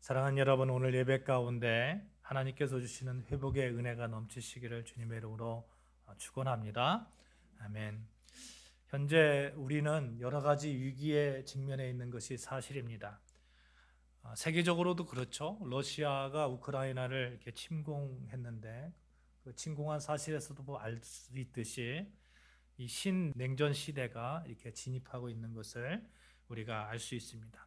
사랑하는 여러분, 오늘 예배 가운데 하나님께서 주시는 회복의 은혜가 넘치시기를 주님의 이름으로 축원합니다. 아멘. 현재 우리는 여러 가지 위기에 직면해 있는 것이 사실입니다. 세계적으로도 그렇죠. 러시아가 우크라이나를 이렇게 침공했는데 그 침공한 사실에서도 알 수 있듯이 이 신냉전 시대가 이렇게 진입하고 있는 것을 우리가 알 수 있습니다.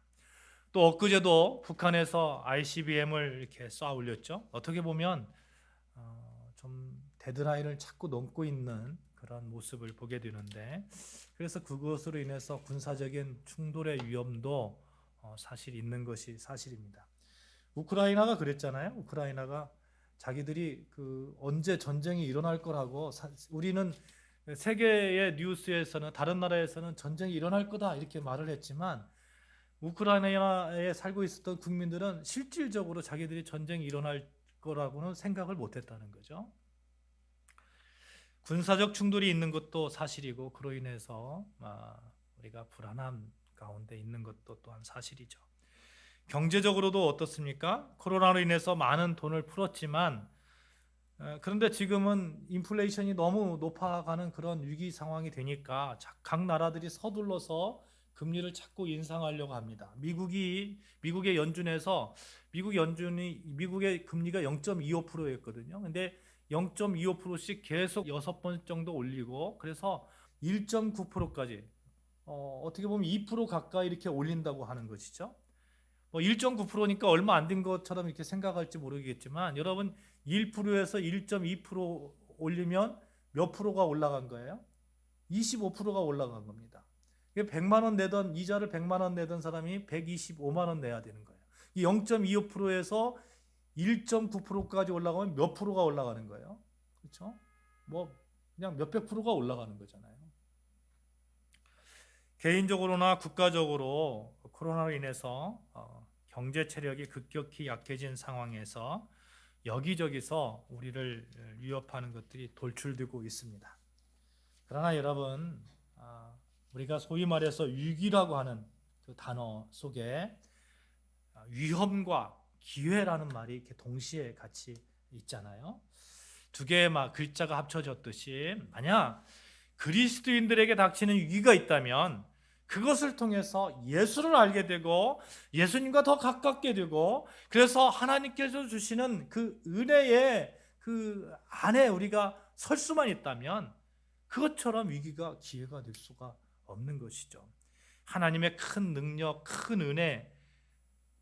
또 엊그제도 북한에서 ICBM을 이렇게 쏴 올렸죠. 어떻게 보면 좀 데드라인을 자꾸 넘고 있는 그런 모습을 보게 되는데, 그래서 그것으로 인해서 군사적인 충돌의 위험도 사실 있는 것이 사실입니다. 우크라이나가 그랬잖아요. 우크라이나가 자기들이 언제 전쟁이 일어날 거라고, 우리는 세계의 뉴스에서는, 다른 나라에서는 전쟁이 일어날 거다 이렇게 말을 했지만, 우크라이나에 살고 있었던 국민들은 실질적으로 자기들이 전쟁이 일어날 거라고는 생각을 못했다는 거죠. 군사적 충돌이 있는 것도 사실이고, 그로 인해서 우리가 불안함 가운데 있는 것도 또한 사실이죠. 경제적으로도 어떻습니까? 코로나로 인해서 많은 돈을 풀었지만, 그런데 지금은 인플레이션이 너무 높아가는 그런 위기 상황이 되니까 각 나라들이 서둘러서 금리를 자꾸 인상하려고 합니다. 미국의 연준에서 미국의 금리가 0.25%였거든요. 근데 0.25%씩 계속 6번 정도 올리고, 그래서 1.9%까지 어떻게 보면 2% 가까이 이렇게 올린다고 하는 것이죠. 1.9%니까 얼마 안 된 것처럼 이렇게 생각할지 모르겠지만, 여러분 1%에서 1.2% 올리면 몇 프로가 올라간 거예요? 25%가 올라간 겁니다. 100만 원 내던 이자를 100만 원 내던 사람이 125만 원 내야 되는 거예요. 이 0.25%에서 1.9%까지 올라가면 몇 프로가 올라가는 거예요? 그렇죠? 그냥 몇백 프로가 올라가는 거잖아요. 개인적으로나 국가적으로 코로나로 인해서 경제 체력이 급격히 약해진 상황에서 여기저기서 우리를 위협하는 것들이 돌출되고 있습니다. 그러나 여러분, 우리가 소위 말해서 위기라고 하는 그 단어 속에 위험과 기회라는 말이 이렇게 동시에 같이 있잖아요. 두 개의 글자가 합쳐졌듯이, 만약 그리스도인들에게 닥치는 위기가 있다면 그것을 통해서 예수를 알게 되고 예수님과 더 가깝게 되고, 그래서 하나님께서 주시는 그 은혜의 그 안에 우리가 설 수만 있다면 그것처럼 위기가 기회가 될 수가 없는 것이죠. 하나님의 큰 능력, 큰 은혜,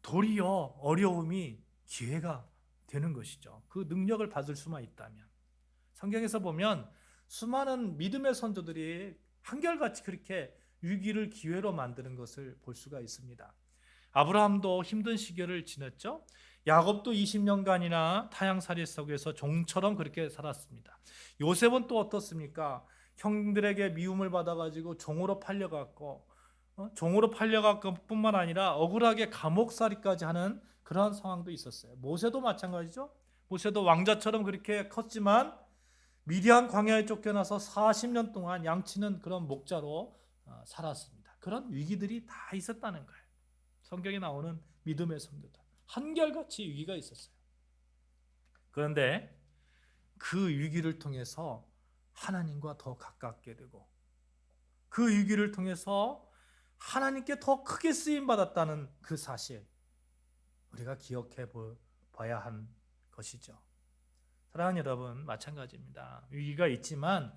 도리어 어려움이 기회가 되는 것이죠. 그 능력을 받을 수만 있다면. 성경에서 보면 수많은 믿음의 선조들이 한결같이 그렇게 위기를 기회로 만드는 것을 볼 수가 있습니다. 아브라함도 힘든 시기를 지냈죠. 야곱도 20년간이나 타향살이 속에서 종처럼 그렇게 살았습니다. 요셉은 또 어떻습니까? 형들에게 미움을 받아가지고 종으로 팔려갔고, 종으로 팔려갔고 뿐만 아니라 억울하게 감옥살이까지 하는 그러한 상황도 있었어요. 모세도 마찬가지죠. 모세도 왕자처럼 그렇게 컸지만 미디안 광야에 쫓겨나서 40년 동안 양치는 그런 목자로 살았습니다. 그런 위기들이 다 있었다는 거예요. 성경에 나오는 믿음의 성도들 한결같이 위기가 있었어요. 그런데 그 위기를 통해서 하나님과 더 가깝게 되고, 그 위기를 통해서 하나님께 더 크게 쓰임 받았다는 그 사실, 우리가 기억해 봐야 한 것이죠. 사랑하는 여러분, 마찬가지입니다. 위기가 있지만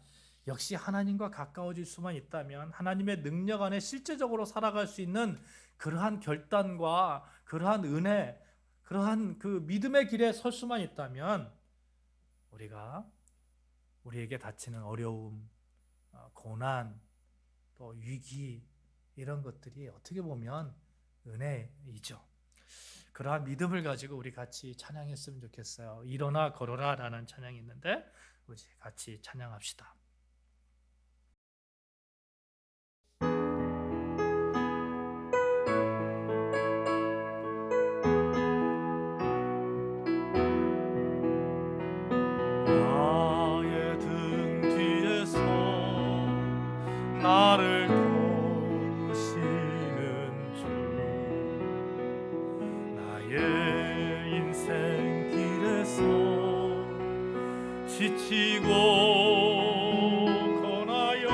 역시 하나님과 가까워질 수만 있다면, 하나님의 능력 안에 실제적으로 살아갈 수 있는 그러한 결단과 그러한 은혜, 그러한 그 믿음의 길에 설 수만 있다면, 우리에게 닥치는 어려움, 고난, 또 위기, 이런 것들이 어떻게 보면 은혜이죠. 그러한 믿음을 가지고 우리 같이 찬양했으면 좋겠어요. 일어나 걸어라 라는 찬양이 있는데, 우리 같이 찬양합시다. 나의 등 뒤에서 나를 도우시는 주, 나의 지치고 고나여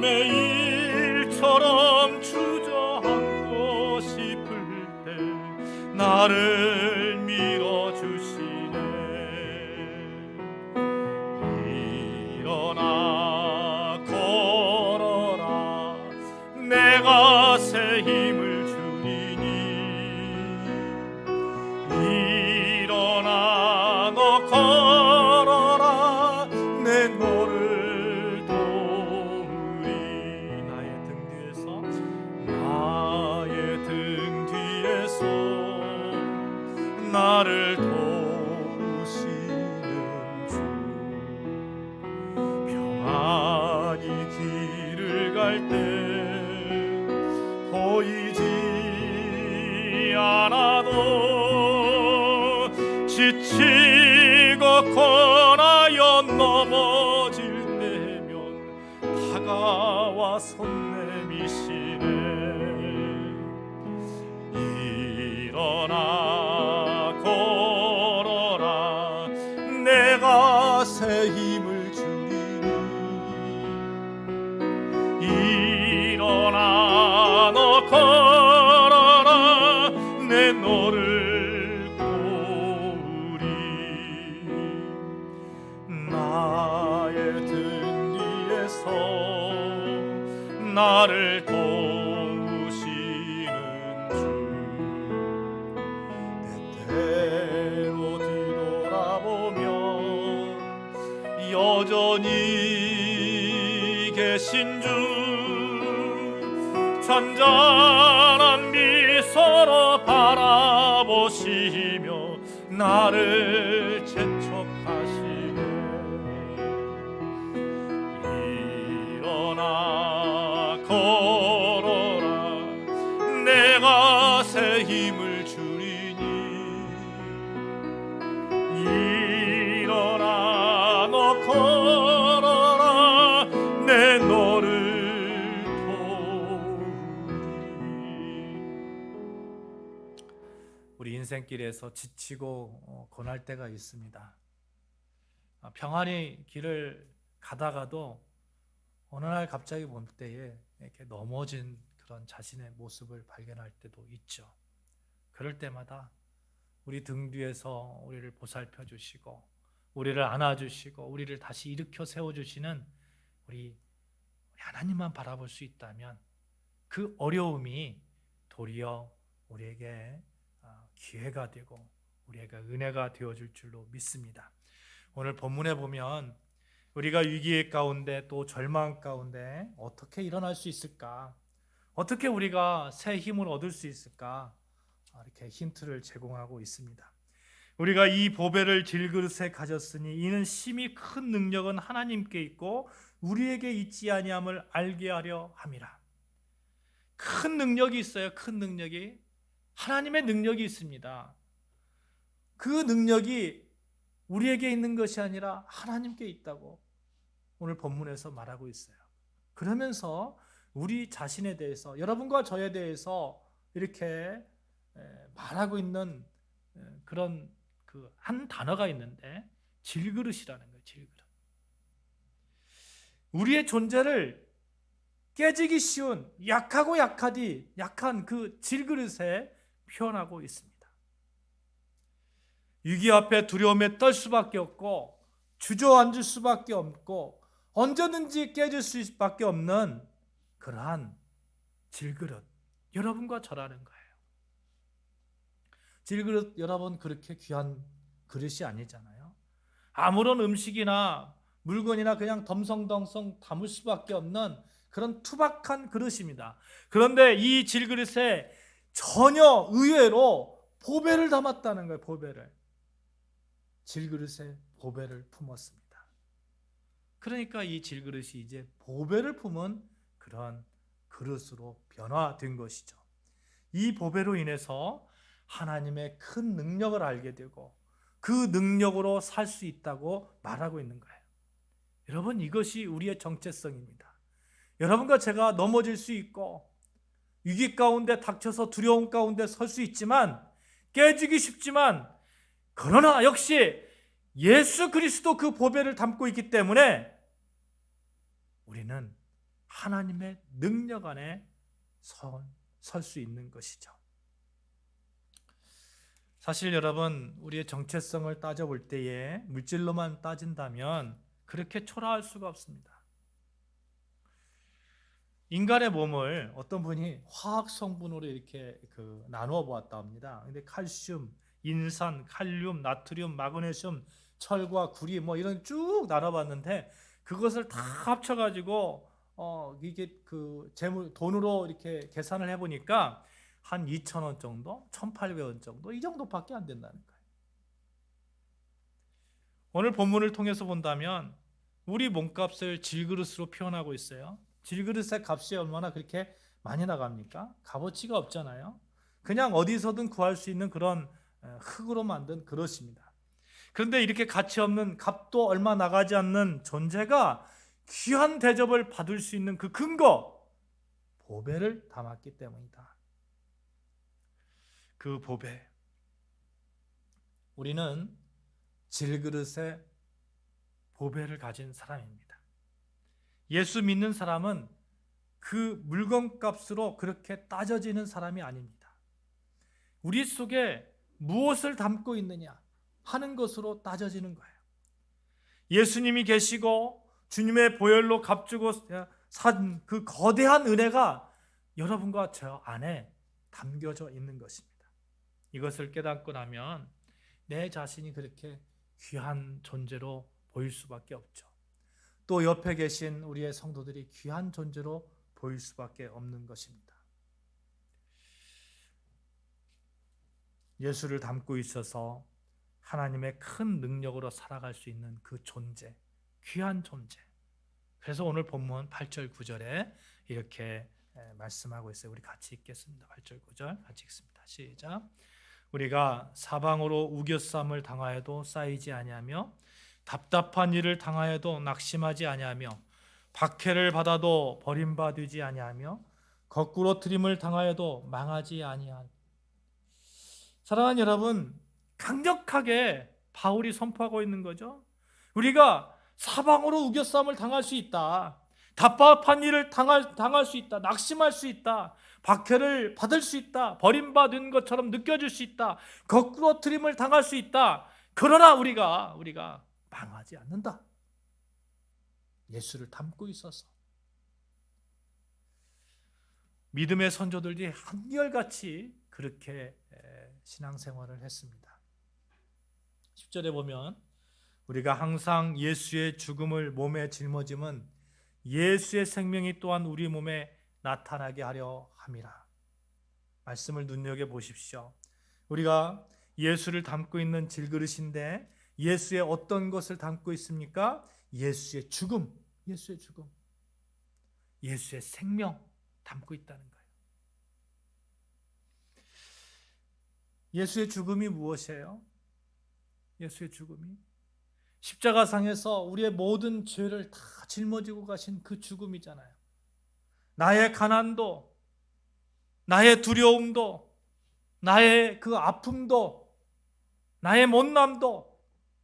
매일처럼 주저앉고 싶을 때 나를 밀어주시네. 일어나 걸어라, 내가 새 힘을 주리니. 일어나 너 걸어라, 내 너를 도우리. 나의 등 뒤에서 나를 도우시는 주. 평안히 길을 갈 때 보이지 않아도 지치고 고나여 넘어질 때면 다가와 손 내미시네. 일어나 걸어라, 내가 새 힘을 주리니. 일어나 너 걸어라, 내 너를 도우리. 나의 등 뒤에서 나를 도우시는 주. 때때로 뒤돌아보면 여전히 계신 주. 잔잔한 미소로 바라보시며 나를 재촉하시네. 일어나 걸어라, 내가 새 힘을 주리니. 일어나 너 걸어라, 내 너를 우리 인생길에서 지치고 고날 때가 있습니다. 평안히 길을 가다가도 어느 날 갑자기 본 때에 이렇게 넘어진 그런 자신의 모습을 발견할 때도 있죠. 그럴 때마다 우리 등 뒤에서 우리를 보살펴 주시고 우리를 안아주시고 우리를 다시 일으켜 세워주시는 우리 하나님만 바라볼 수 있다면 그 어려움이 도리어 우리에게 기회가 되고 우리에게 은혜가 되어줄 줄로 믿습니다. 오늘 본문에 보면 우리가 위기 가운데 또 절망 가운데 어떻게 일어날 수 있을까? 어떻게 우리가 새 힘을 얻을 수 있을까? 이렇게 힌트를 제공하고 있습니다. 우리가 이 보배를 질그릇에 가졌으니 이는 심히 큰 능력은 하나님께 있고 우리에게 있지 아니함을 알게 하려 함이라. 큰 능력이 있어요. 큰 능력이. 하나님의 능력이 있습니다. 그 능력이 우리에게 있는 것이 아니라 하나님께 있다고 오늘 본문에서 말하고 있어요. 그러면서 우리 자신에 대해서, 여러분과 저에 대해서 이렇게 말하고 있는 그런 그 한 단어가 있는데 질그릇이라는 거예요. 질그릇. 우리의 존재를 깨지기 쉬운 약하고 약한 그 질그릇에 표현하고 있습니다. 위기 앞에 두려움에 떨 수밖에 없고 주저앉을 수밖에 없고 언제든지 깨질 수밖에 없는 그러한 질그릇, 여러분과 저라는 거예요. 질그릇, 여러분 그렇게 귀한 그릇이 아니잖아요. 아무런 음식이나 물건이나 그냥 덤성덤성 담을 수밖에 없는 그런 투박한 그릇입니다. 그런데 이 질그릇에 전혀 의외로 보배를 담았다는 거예요. 보배를. 질그릇에 보배를 품었습니다. 그러니까 이 질그릇이 이제 보배를 품은 그런 그릇으로 변화된 것이죠. 이 보배로 인해서 하나님의 큰 능력을 알게 되고 그 능력으로 살 수 있다고 말하고 있는 거예요. 여러분, 이것이 우리의 정체성입니다. 여러분과 제가 넘어질 수 있고 위기 가운데 닥쳐서 두려움 가운데 설 수 있지만, 깨지기 쉽지만 그러나 역시 예수 그리스도 그 보배를 담고 있기 때문에 우리는 하나님의 능력 안에 설 수 있는 것이죠. 사실 여러분, 우리의 정체성을 따져볼 때에 물질로만 따진다면 그렇게 초라할 수가 없습니다. 인간의 몸을 어떤 분이 화학 성분으로 이렇게 나누어 보았다 합니다. 근데 칼슘, 인산, 칼륨, 나트륨, 마그네슘, 철과 구리 뭐 이런 쭉 나눠봤는데 그것을 다 합쳐가지고 이게 재물 돈으로 이렇게 계산을 해보니까 한 2,000원 정도, 1,800원 정도 이 정도밖에 안 된다는 거예요. 오늘 본문을 통해서 본다면 우리 몸값을 질그릇으로 표현하고 있어요. 질그릇의 값이 얼마나 그렇게 많이 나갑니까? 값어치가 없잖아요. 그냥 어디서든 구할 수 있는 그런 흙으로 만든 그릇입니다. 그런데 이렇게 가치 없는, 값도 얼마 나가지 않는 존재가 귀한 대접을 받을 수 있는 그 근거, 보배를 담았기 때문이다. 그 보배, 우리는 질그릇의 보배를 가진 사람입니다. 예수 믿는 사람은 그 물건값으로 그렇게 따져지는 사람이 아닙니다. 우리 속에 무엇을 담고 있느냐 하는 것으로 따져지는 거예요. 예수님이 계시고 주님의 보혈로 값주고 산 그 거대한 은혜가 여러분과 저 안에 담겨져 있는 것입니다. 이것을 깨닫고 나면 내 자신이 그렇게 귀한 존재로 보일 수밖에 없죠. 또 옆에 계신 우리의 성도들이 귀한 존재로 보일 수밖에 없는 것입니다. 예수를 담고 있어서 하나님의 큰 능력으로 살아갈 수 있는 그 존재, 귀한 존재. 그래서 오늘 본문 8절 9절에 이렇게 말씀하고 있어요. 우리 같이 읽겠습니다. 8절 9절 같이 읽습니다. 시작. 우리가 사방으로 우겨쌈을 당하여도 쌓이지 아니하며 답답한 일을 당하여도 낙심하지 아니하며 박해를 받아도 버림받지 아니하며 거꾸로 트림을 당하여도 망하지 아니하며. 사랑하는 여러분, 강력하게 바울이 선포하고 있는 거죠. 우리가 사방으로 우겨쌈을 당할 수 있다. 답답한 일을 당할 수 있다. 낙심할 수 있다. 박해를 받을 수 있다. 버림받은 것처럼 느껴질 수 있다. 거꾸로 트림을 당할 수 있다. 그러나 우리가 망하지 않는다. 예수를 담고 있어서. 믿음의 선조들이 한결같이 그렇게 신앙생활을 했습니다. 10절에 보면 우리가 항상 예수의 죽음을 몸에 짊어짐은 예수의 생명이 또한 우리 몸에 나타나게 하려 함이라. 말씀을 눈여겨보십시오. 우리가 예수를 담고 있는 질그릇인데 예수의 어떤 것을 담고 있습니까? 예수의 죽음, 예수의 죽음, 예수의 생명 담고 있다는 거예요. 예수의 죽음이 무엇이에요? 예수의 죽음이 십자가상에서 우리의 모든 죄를 다 짊어지고 가신 그 죽음이잖아요. 나의 가난도, 나의 두려움도, 나의 그 아픔도, 나의 못남도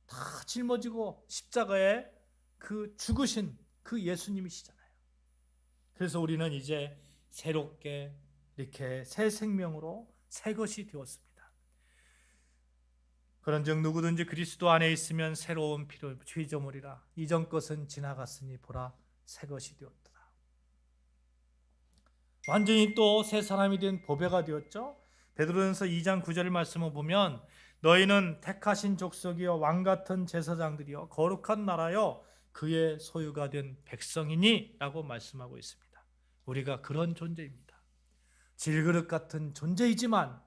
다 짊어지고 십자가에 그 죽으신 그 예수님이시잖아요. 그래서 우리는 이제 새롭게 이렇게 새 생명으로 새 것이 되었습니다. 그런즉 누구든지 그리스도 안에 있으면 새로운 피조물이라. 이전 것은 지나갔으니 보라 새 것이 되었더라. 완전히 또 새 사람이 된 보배가 되었죠. 베드로전서 2장 9절 말씀을 보면 너희는 택하신 족속이요 왕 같은 제사장들이요 거룩한 나라요 그의 소유가 된 백성이니 라고 말씀하고 있습니다. 우리가 그런 존재입니다. 질그릇 같은 존재이지만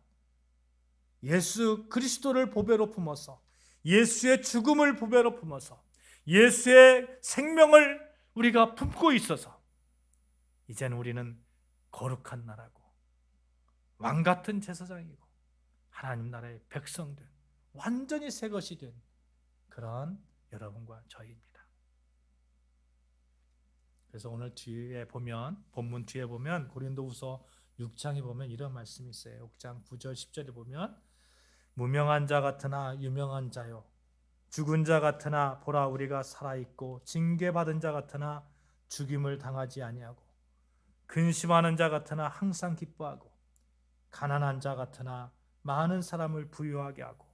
예수 그리스도를 보배로 품어서 예수의 죽음을 보배로 품어서 예수의 생명을 우리가 품고 있어서 이제는 우리는 거룩한 나라고 왕 같은 제사장이고 하나님 나라의 백성들, 완전히 새 것이 된 그런 여러분과 저희입니다. 그래서 오늘 뒤에 보면, 본문 뒤에 보면 고린도후서 6장에 보면 이런 말씀이 있어요. 6장 9절 10절에 보면 무명한 자 같으나 유명한 자요, 죽은 자 같으나 보라 우리가 살아있고, 징계받은 자 같으나 죽임을 당하지 아니하고, 근심하는 자 같으나 항상 기뻐하고, 가난한 자 같으나 많은 사람을 부유하게 하고,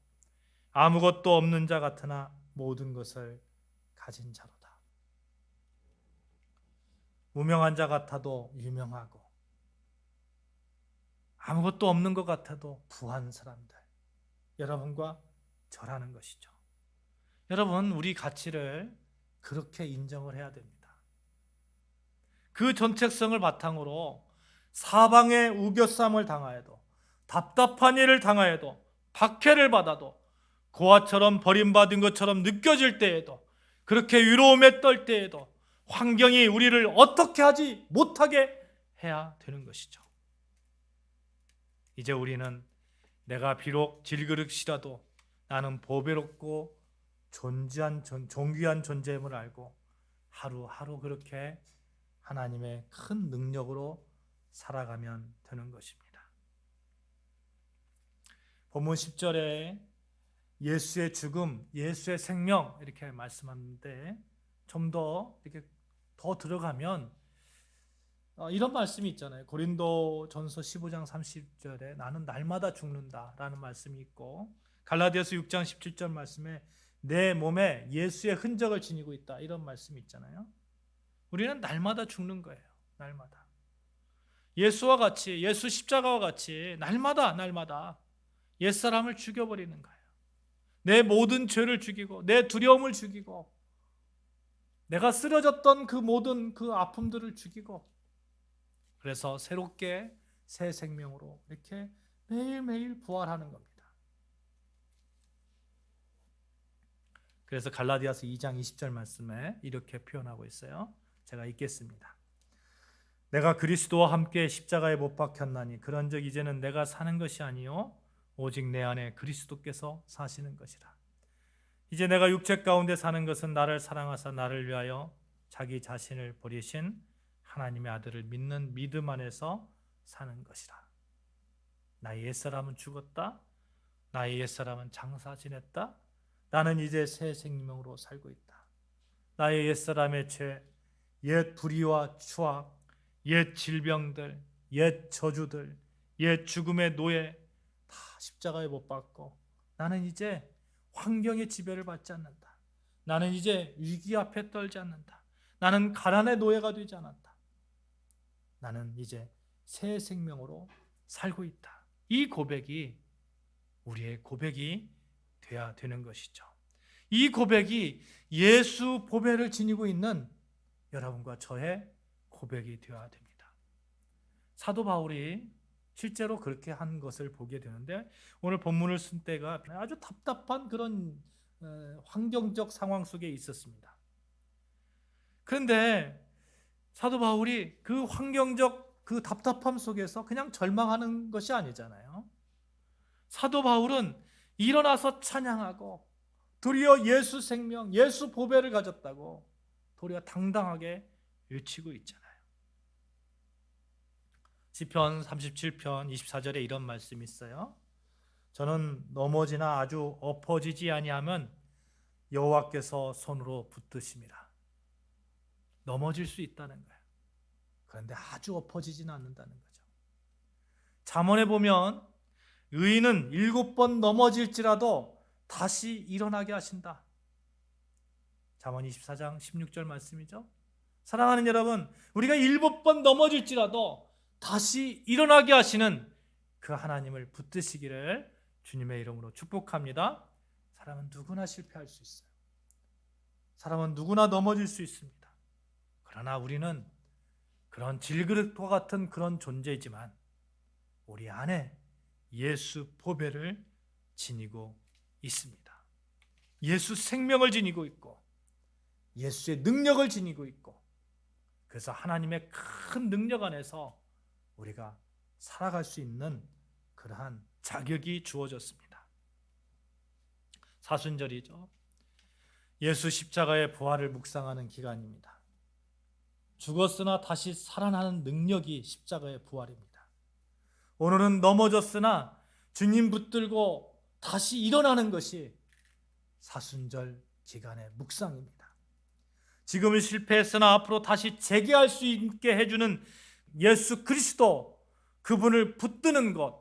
아무것도 없는 자 같으나 모든 것을 가진 자로다. 무명한 자 같아도 유명하고, 아무것도 없는 것 같아도 부한 사람들, 여러분과 저라는 것이죠. 여러분, 우리 가치를 그렇게 인정을 해야 됩니다. 그 정체성을 바탕으로 사방에 우겨쌈을 당하여도, 답답한 일을 당하여도, 박해를 받아도, 고아처럼 버림받은 것처럼 느껴질 때에도, 그렇게 위로움에 떨 때에도 환경이 우리를 어떻게 하지 못하게 해야 되는 것이죠. 이제 우리는 내가 비록 질그릇이라도 나는 보배롭고 존귀한 존재임을 알고 하루하루 그렇게 하나님의 큰 능력으로 살아가면 되는 것입니다. 본문 10절에 예수의 죽음, 예수의 생명 이렇게 말씀하는데, 좀 더 이렇게 더 들어가면 이런 말씀이 있잖아요. 고린도전서 15장 30절에 나는 날마다 죽는다라는 말씀이 있고, 갈라디아서 6장 17절 말씀에 내 몸에 예수의 흔적을 지니고 있다, 이런 말씀이 있잖아요. 우리는 날마다 죽는 거예요. 날마다. 예수와 같이, 예수 십자가와 같이 날마다 옛사람을 죽여버리는 거예요. 내 모든 죄를 죽이고, 내 두려움을 죽이고, 내가 쓰러졌던 그 모든 그 아픔들을 죽이고, 그래서 새롭게 새 생명으로 이렇게 매일매일 부활하는 겁니다. 그래서 갈라디아서 2장 20절 말씀에 이렇게 표현하고 있어요. 제가 읽겠습니다. 내가 그리스도와 함께 십자가에 못 박혔나니 그런즉 이제는 내가 사는 것이 아니요 오직 내 안에 그리스도께서 사시는 것이라. 이제 내가 육체 가운데 사는 것은 나를 사랑하사 나를 위하여 자기 자신을 버리신 하나님의 아들을 믿는 믿음 안에서 사는 것이라. 나의 옛사람은 죽었다. 나의 옛사람은 장사 지냈다. 나는 이제 새 생명으로 살고 있다. 나의 옛사람의 죄, 옛 불의와 추악, 옛 질병들, 옛 저주들, 옛 죽음의 노예 다 십자가에 못 박고, 나는 이제 환경의 지배를 받지 않는다. 나는 이제 위기 앞에 떨지 않는다. 나는 가난의 노예가 되지 않았다. 나는 이제 새 생명으로 살고 있다. 이 고백이 우리의 고백이 돼야 되는 것이죠. 이 고백이 예수 보배를 지니고 있는 여러분과 저의 고백이 되어야 됩니다. 사도 바울이 실제로 그렇게 한 것을 보게 되는데, 오늘 본문을 쓴 때가 아주 답답한 그런 환경적 상황 속에 있었습니다. 그런데 사도 바울이 그 환경적 그 답답함 속에서 그냥 절망하는 것이 아니잖아요. 사도 바울은 일어나서 찬양하고, 도리어 예수 생명, 예수 보배를 가졌다고 도리어 당당하게 외치고 있잖아요. 시편 37편 24절에 이런 말씀이 있어요. 저는 넘어지나 아주 엎어지지 아니하면 여호와께서 손으로 붙드심이라. 넘어질 수 있다는 거예요. 그런데 아주 엎어지지는 않는다는 거죠. 잠언에 보면 의인은 7번 넘어질지라도 다시 일어나게 하신다. 잠언 24장 16절 말씀이죠. 사랑하는 여러분, 우리가 7번 넘어질지라도 다시 일어나게 하시는 그 하나님을 붙드시기를 주님의 이름으로 축복합니다. 사람은 누구나 실패할 수 있어요. 사람은 누구나 넘어질 수 있습니다. 그러나 우리는 그런 질그릇과 같은 그런 존재이지만 우리 안에 예수 보배를 지니고 있습니다. 예수 생명을 지니고 있고, 예수의 능력을 지니고 있고, 그래서 하나님의 큰 능력 안에서 우리가 살아갈 수 있는 그러한 자격이 주어졌습니다. 사순절이죠. 예수 십자가의 부활을 묵상하는 기간입니다. 죽었으나 다시 살아나는 능력이 십자가의 부활입니다. 오늘은 넘어졌으나 주님 붙들고 다시 일어나는 것이 사순절 기간의 묵상입니다. 지금은 실패했으나 앞으로 다시 재기할 수 있게 해주는 예수 그리스도, 그분을 붙드는 것,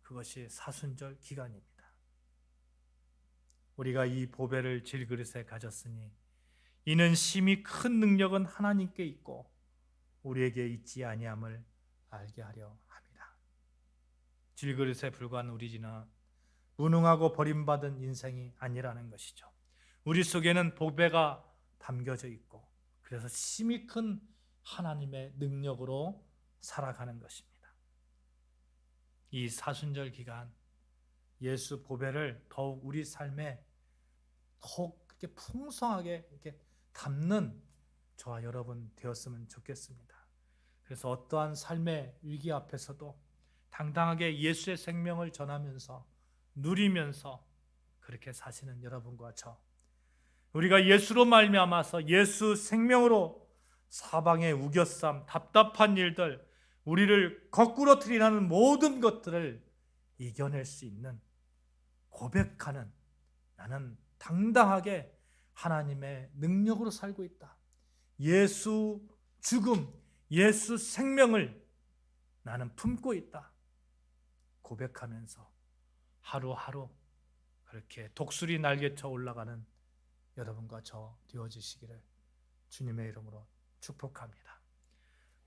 그것이 사순절 기간입니다. 우리가 이 보배를 질그릇에 가졌으니 이는 심히 큰 능력은 하나님께 있고 우리에게 있지 아니함을 알게 하려 합니다. 질그릇에 불과한 우리지나 무능하고 버림받은 인생이 아니라는 것이죠. 우리 속에는 보배가 담겨져 있고 그래서 심히 큰 하나님의 능력으로 살아가는 것입니다. 이 사순절 기간 예수 보배를 더욱 우리 삶에 더욱 이렇게 풍성하게 이렇게 담는 저와 여러분 되었으면 좋겠습니다. 그래서 어떠한 삶의 위기 앞에서도 당당하게 예수의 생명을 전하면서 누리면서 그렇게 사시는 여러분과 저, 우리가 예수로 말미암아서 예수 생명으로 사방의 우겨쌈, 답답한 일들, 우리를 거꾸로 틀이하는 모든 것들을 이겨낼 수 있는 고백하는, 나는 당당하게 하나님의 능력으로 살고 있다. 예수 죽음, 예수 생명을 나는 품고 있다. 고백하면서 하루하루 그렇게 독수리 날개쳐 올라가는 여러분과 저 되어지시기를 주님의 이름으로 축복합니다.